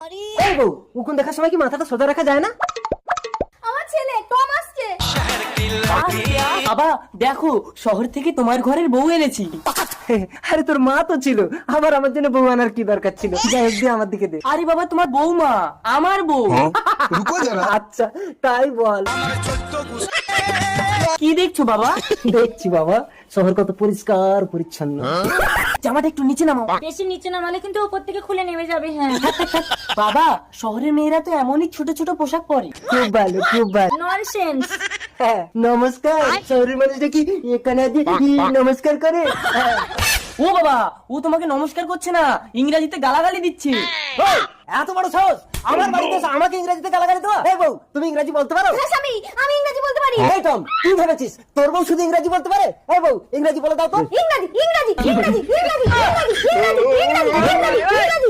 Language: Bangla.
এই বউ, উকুন দেখার সময় কি মাথাটা সোজা রাখা যায় না? আমার ছেলে টম আসছে। বাবা দেখো, শহর থেকে তোমার ঘরের বউ এনেছি। আরে তোর মা তো ছিল, আবার আমার জন্য বউ আনার কি দরকার ছিল? যাই হোক, দে আমার দিকে দে। আরে বাবা, তোমার বৌমা আমার বউ। আচ্ছা তাই বল। কি দেখছো বাবা? দেখছি বাবা, শহর কত পরিষ্কার পরিচ্ছন্ন। জামাটা একটু নিচে নামাও। বেশি নিচে নামালে কিন্তু উপর থেকে খুলে নেমে যাবে। হ্যাঁ বাবা, শহরের মেয়েরা তো এমনই ছোট ছোট পোশাক পরে। খুব ভালো, খুব ভালো। ননসেন্স। হ্যাঁ, নমস্কার। শহরের মানুষটা কি এখানে নমস্কার করে? হ্যাঁ। ও বাবা, ও তোমাকে নমস্কার করছে না, ইংরেজিতে গালাগালি দিচ্ছে। ওই, এত বড় সাহস আমার বাড়িতে এসে আমাকে ইংরেজিতে গালাগালি দেওয়া? এই বউ, তুমি ইংরেজি বলতে পারো? হ্যাঁ স্বামী, আমি ইংরেজি বলতে পারি। এই টম, তুই ভেবেছিস তোর বউ শুধু ইংরেজি বলতে পারে? এই বউ, ইংরেজি বলে দাও তো। ইংরেজি ইংরেজি ইংরেজি ইংরেজি ইংরেজি ইংরেজি ইংরেজি ইংরেজি ইংরেজি।